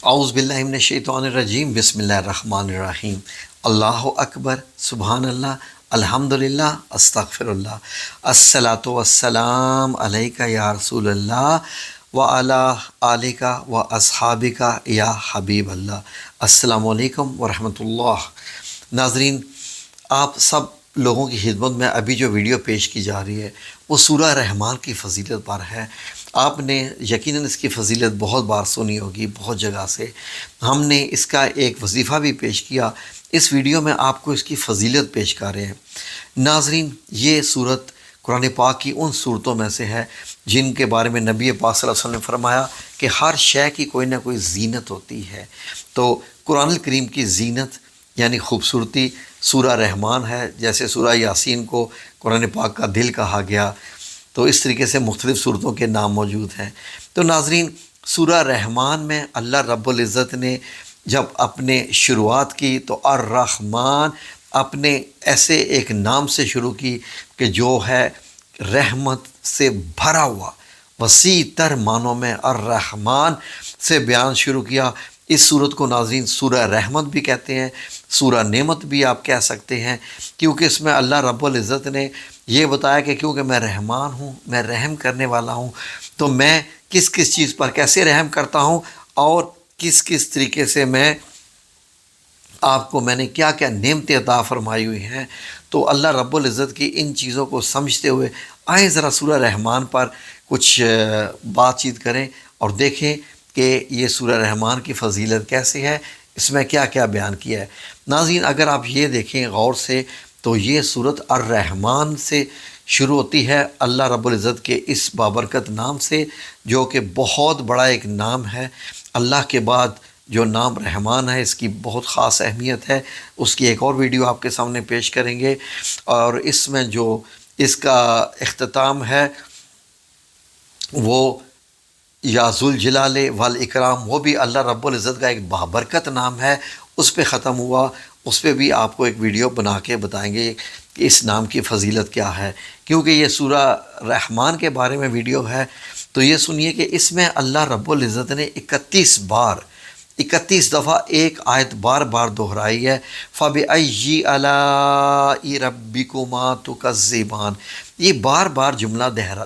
اعوذ باللہ من الشیطان الرجیم بسم اللہ الرحمن الرحیم اللہ اکبر سبحان اللہ الحمدللہ استغفر اللہ الصلاۃ والسلام علیک یا رسول اللہ وعلی آلک و اصحابک یا حبیب اللہ۔ السلام علیکم ورحمۃ اللہ۔ ناظرین، آپ سب لوگوں کی خدمت میں ابھی جو ویڈیو پیش کی جا رہی ہے وہ سورہ رحمان کی فضیلت پر ہے۔ آپ نے یقیناً اس کی فضیلت بہت بار سنی ہوگی، بہت جگہ سے ہم نے اس کا ایک وظیفہ بھی پیش کیا۔ اس ویڈیو میں آپ کو اس کی فضیلت پیش کر رہے ہیں۔ ناظرین، یہ صورت قرآن پاک کی ان صورتوں میں سے ہے جن کے بارے میں نبی پاک صلی اللہ علیہ وسلم نے فرمایا کہ ہر شے کی کوئی نہ کوئی زینت ہوتی ہے۔ تو قرآن کریم کی زینت یعنی خوبصورتی سورہ رحمان ہے۔ جیسے سورہ یاسین کو قرآن پاک کا دل کہا گیا، تو اس طریقے سے مختلف صورتوں کے نام موجود ہیں۔ تو ناظرین، سورہ رحمان میں اللہ رب العزت نے جب اپنے شروعات کی تو الرحمن اپنے ایسے ایک نام سے شروع کی کہ جو ہے رحمت سے بھرا ہوا، وسیع تر معنوں میں الرحمن سے بیان شروع کیا۔ اس صورت کو ناظرین سورہ رحمت بھی کہتے ہیں، سورہ نعمت بھی آپ کہہ سکتے ہیں، کیونکہ اس میں اللہ رب العزت نے یہ بتایا کہ کیونکہ میں رحمان ہوں، میں رحم کرنے والا ہوں، تو میں کس کس چیز پر کیسے رحم کرتا ہوں اور کس کس طریقے سے میں نے کیا کیا نعمتیں عطا فرمائی ہوئی ہیں۔ تو اللہ رب العزت کی ان چیزوں کو سمجھتے ہوئے آئیں ذرا سورہ رحمان پر کچھ بات چیت کریں اور دیکھیں کہ یہ سورہ رحمان کی فضیلت کیسی ہے، اس میں کیا کیا بیان کیا ہے۔ ناظرین، اگر آپ یہ دیکھیں غور سے تو یہ سورت الرحمن سے شروع ہوتی ہے، اللہ رب العزت کے اس بابرکت نام سے، جو کہ بہت بڑا ایک نام ہے۔ اللہ کے بعد جو نام رحمان ہے اس کی بہت خاص اہمیت ہے، اس کی ایک اور ویڈیو آپ کے سامنے پیش کریں گے۔ اور اس میں جو اس کا اختتام ہے وہ یا ذوالجلال والاکرام، وہ بھی اللہ رب العزت کا ایک بابرکت نام ہے، اس پہ ختم ہوا۔ اس پہ بھی آپ کو ایک ویڈیو بنا کے بتائیں گے کہ اس نام کی فضیلت کیا ہے، کیونکہ یہ سورہ رحمان کے بارے میں ویڈیو ہے۔ تو یہ سنیے کہ اس میں اللہ رب العزت نے 31 دفعہ ایک آیت بار بار دہرائی ہے، فَبِأَيِّ آلَاءِ رَبِّكُمَا تُكَذِّبَانِ۔ یہ بار بار جملہ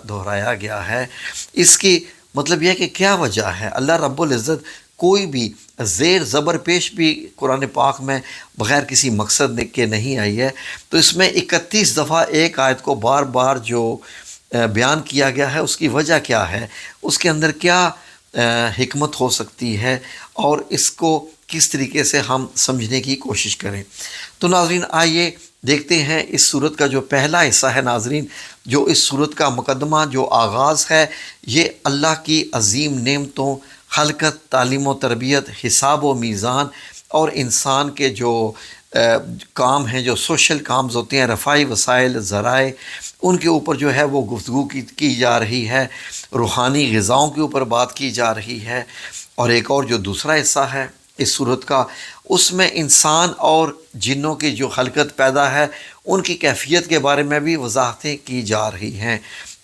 دہرایا گیا ہے۔ اس کی مطلب یہ ہے کہ کیا وجہ ہے؟ اللہ رب العزت کوئی بھی زیر زبر پیش بھی قرآن پاک میں بغیر کسی مقصد کے نہیں آئی ہے۔ تو اس میں 31 دفعہ ایک آیت کو بار بار جو بیان کیا گیا ہے، اس کی وجہ کیا ہے، اس کے اندر کیا حکمت ہو سکتی ہے، اور اس کو کس طریقے سے ہم سمجھنے کی کوشش کریں۔ تو ناظرین، آئیے دیکھتے ہیں اس صورت کا جو پہلا حصہ ہے۔ ناظرین، جو اس صورت کا مقدمہ، جو آغاز ہے، یہ اللہ کی عظیم نعمتوں، خلقت، تعلیم و تربیت، حساب و میزان اور انسان کے جو کام ہیں، جو سوشل کامز ہوتے ہیں، رفاہی وسائل، ذرائع، ان کے اوپر جو ہے وہ گفتگو کی جا رہی ہے، روحانی غذاؤں کے اوپر بات کی جا رہی ہے۔ اور ایک اور جو دوسرا حصہ ہے اس صورت کا، اس میں انسان اور جنوں کی جو خلقت پیدا ہے، ان کی کیفیت کے بارے میں بھی وضاحتیں کی جا رہی ہیں،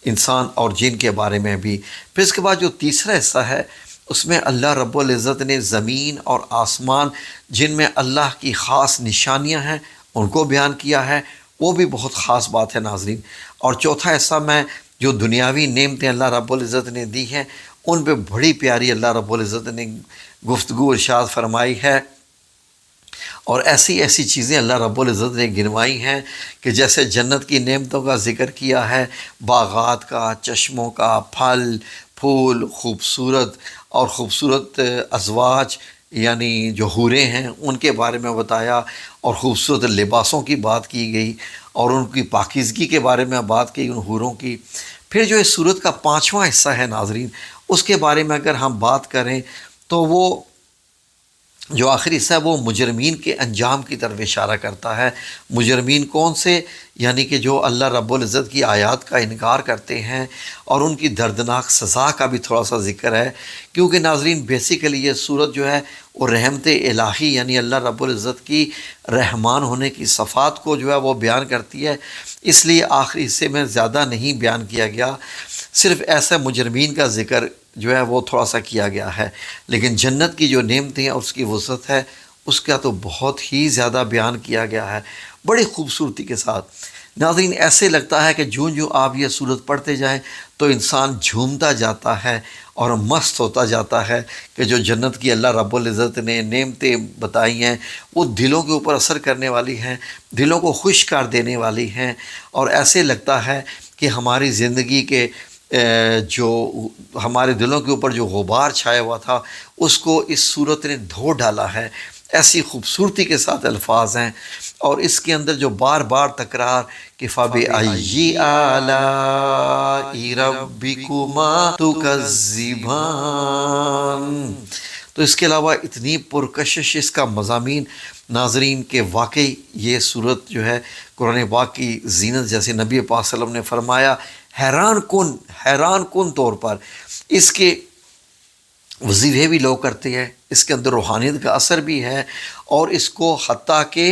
انسان اور جن کے بارے میں بھی۔ پھر اس کے بعد جو تیسرا حصہ ہے، اس میں اللہ رب العزت نے زمین اور آسمان، جن میں اللہ کی خاص نشانیاں ہیں، ان کو بیان کیا ہے، وہ بھی بہت خاص بات ہے ناظرین۔ اور چوتھا حصہ میں جو دنیاوی نعمتیں اللہ رب العزت نے دی ہیں، ان پہ بڑی پیاری اللہ رب العزت نے گفتگو ارشاد فرمائی ہے، اور ایسی چیزیں اللہ رب العزت نے گنوائی ہیں کہ جیسے جنت کی نعمتوں کا ذکر کیا ہے، باغات کا، چشموں کا، پھل پھول، خوبصورت ازواج یعنی جو حوریں ہیں ان کے بارے میں بتایا، اور خوبصورت لباسوں کی بات کی گئی، اور ان کی پاکیزگی کے بارے میں بات کی ان حوروں کی۔ پھر جو اس صورت کا پانچواں حصہ ہے ناظرین، اس کے بارے میں اگر ہم بات کریں تو وہ جو آخری حصہ ہے وہ مجرمین کے انجام کی طرف اشارہ کرتا ہے۔ مجرمین کون سے؟ یعنی کہ جو اللہ رب العزت کی آیات کا انکار کرتے ہیں، اور ان کی دردناک سزا کا بھی تھوڑا سا ذکر ہے، کیونکہ ناظرین بیسیکلی یہ صورت جو ہے وہ رحمت الہی یعنی اللہ رب العزت کی رحمان ہونے کی صفات کو جو ہے وہ بیان کرتی ہے، اس لیے آخری حصے میں زیادہ نہیں بیان کیا گیا، صرف ایسے مجرمین کا ذکر جو ہے وہ تھوڑا سا کیا گیا ہے، لیکن جنت کی جو نعمتیں ہیں اس کی وسعت ہے اس کا تو بہت ہی زیادہ بیان کیا گیا ہے بڑی خوبصورتی کے ساتھ۔ ناظرین ایسے لگتا ہے کہ جوں جوں آپ یہ صورت پڑھتے جائیں تو انسان جھومتا جاتا ہے اور مست ہوتا جاتا ہے کہ جو جنت کی اللہ رب العزت نے نعمتیں بتائی ہیں وہ دلوں کے اوپر اثر کرنے والی ہیں، دلوں کو خوش کر دینے والی ہیں، اور ایسے لگتا ہے کہ ہماری زندگی کے جو ہمارے دلوں کے اوپر جو غبار چھایا ہوا تھا اس کو اس صورت نے دھو ڈالا ہے۔ ایسی خوبصورتی کے ساتھ الفاظ ہیں، اور اس کے اندر جو بار بار تکرار کہ فَبِأَيِّ آلَاءِ رَبِّكُمَا تُكَذِّبَانِ، تو اس کے علاوہ اتنی پرکشش اس کا مضامین ناظرین کہ واقعی یہ صورت جو ہے قرآن پاک کی زینت، جیسے نبی پاک صلی اللہ علیہ وسلم نے فرمایا، حیران کن طور پر اس کے وظیفے بھی لوگ کرتے ہیں، اس کے اندر روحانیت کا اثر بھی ہے، اور اس کو حتیٰ کہ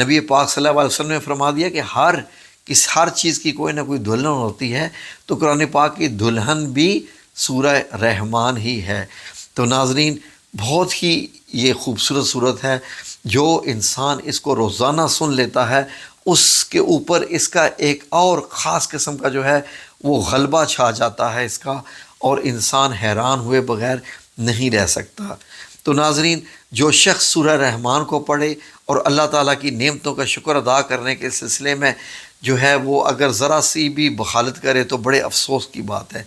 نبی پاک صلی اللہ علیہ وسلم نے فرما دیا کہ ہر چیز کی کوئی نہ کوئی دلہن ہوتی ہے، تو قرآن پاک کی دلہن بھی سورہ رحمان ہی ہے۔ تو ناظرین بہت ہی یہ خوبصورت صورت ہے، جو انسان اس کو روزانہ سن لیتا ہے اس کے اوپر اس کا ایک اور خاص قسم کا جو ہے وہ غلبہ چھا جاتا ہے اس کا، اور انسان حیران ہوئے بغیر نہیں رہ سکتا۔ تو ناظرین جو شخص سورہ رحمان کو پڑھے اور اللہ تعالیٰ کی نعمتوں کا شکر ادا کرنے کے سلسلے میں جو ہے وہ اگر ذرا سی بھی بخالت کرے تو بڑے افسوس کی بات ہے۔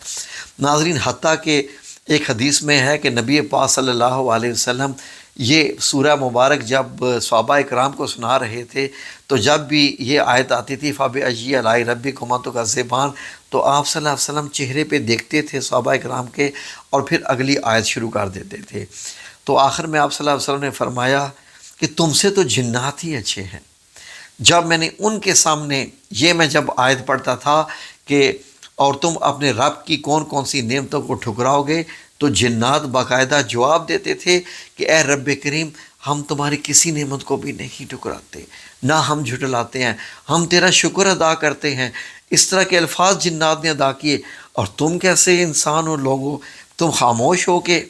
ناظرین حتیٰ کہ ایک حدیث میں ہے کہ نبی پاک صلی اللہ علیہ وسلم یہ سورہ مبارک جب صحابہ کرام کو سنا رہے تھے تو جب بھی یہ آیت آتی تھی فَبِأَيِّ آلَاءِ رَبِّكُمَا تُكَذِّبَانِ، تو آپ صلی اللہ علیہ وسلم چہرے پہ دیکھتے تھے صحابہ کرام کے اور پھر اگلی آیت شروع کر دیتے تھے۔ تو آخر میں آپ صلی اللہ علیہ وسلم نے فرمایا کہ تم سے تو جنات ہی اچھے ہیں۔ جب میں نے ان کے سامنے میں جب آیت پڑھتا تھا کہ اور تم اپنے رب کی کون کون سی نعمتوں کو ٹھکراؤ گے، تو جنات باقاعدہ جواب دیتے تھے کہ اے رب کریم، ہم تمہاری کسی نعمت کو بھی نہیں ٹھکراتے، نہ ہم جھٹلاتے ہیں، ہم تیرا شکر ادا کرتے ہیں۔ اس طرح کے الفاظ جنات نے ادا کیے، اور تم کیسے انسان ہو لوگو، تم خاموش ہو کے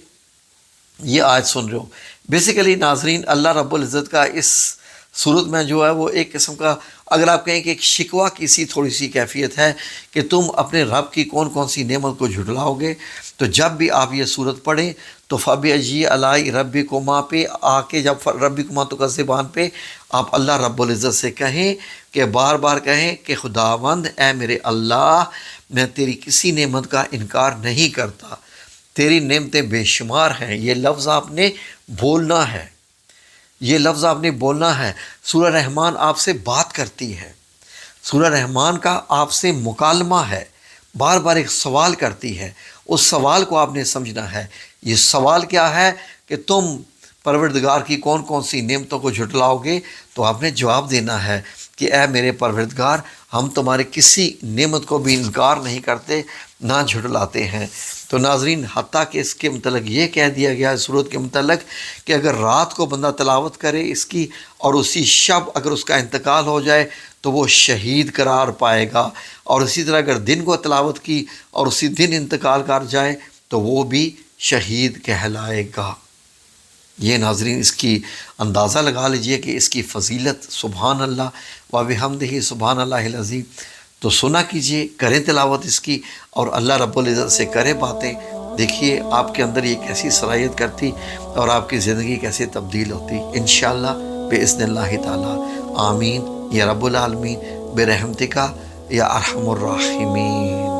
یہ آیت سن رہے ہو۔ بیسیکلی ناظرین اللہ رب العزت کا اس صورت میں جو ہے وہ ایک قسم کا، اگر آپ کہیں کہ ایک شکوہ کی سی تھوڑی سی کیفیت ہے کہ تم اپنے رب کی کون کون سی نعمت کو جھٹلاؤ گے۔ تو جب بھی آپ یہ صورت پڑھیں تو فَبِأَيِّ آلَاءِ رَبِّكُمَا پہ آ کے جب رَبِّكُمَا تُكَذِّبَانِ پہ آپ اللہ رب العزت سے کہیں کہ بار بار کہیں کہ خداوند اے میرے اللہ، میں تیری کسی نعمت کا انکار نہیں کرتا، تیری نعمتیں بے شمار ہیں۔ یہ لفظ آپ نے بولنا ہے، یہ لفظ آپ نے بولنا ہے۔ سورہ رحمان آپ سے بات کرتی ہے، سورہ رحمان کا آپ سے مکالمہ ہے، بار بار ایک سوال کرتی ہے، اس سوال کو آپ نے سمجھنا ہے۔ یہ سوال کیا ہے کہ تم پروردگار کی کون کون سی نعمتوں کو جھٹلاؤ گے، تو آپ نے جواب دینا ہے کہ اے میرے پروردگار، ہم تمہارے کسی نعمت کو بھی انکار نہیں کرتے، نہ جھٹلاتے ہیں۔ تو ناظرین حتیٰ کہ اس کے متعلق یہ کہہ دیا گیا ہے صورت کے متعلق کہ اگر رات کو بندہ تلاوت کرے اس کی اور اسی شب اگر اس کا انتقال ہو جائے تو وہ شہید قرار پائے گا، اور اسی طرح اگر دن کو تلاوت کی اور اسی دن انتقال کر جائے تو وہ بھی شہید کہلائے گا۔ یہ ناظرین اس کی اندازہ لگا لیجئے کہ اس کی فضیلت سبحان اللہ و بحمدہ سبحان اللہ العظیم۔ تو سنا کیجئے، کریں تلاوت اس کی، اور اللہ رب العزت سے کریں باتیں، دیکھیے آپ کے اندر یہ کیسی صلاحیت کرتی اور آپ کی زندگی کیسے تبدیل ہوتی انشاءاللہ بإذن اللہ تعالی۔ آمین یا رب العالمین برحمتک یا ارحم الراحمین۔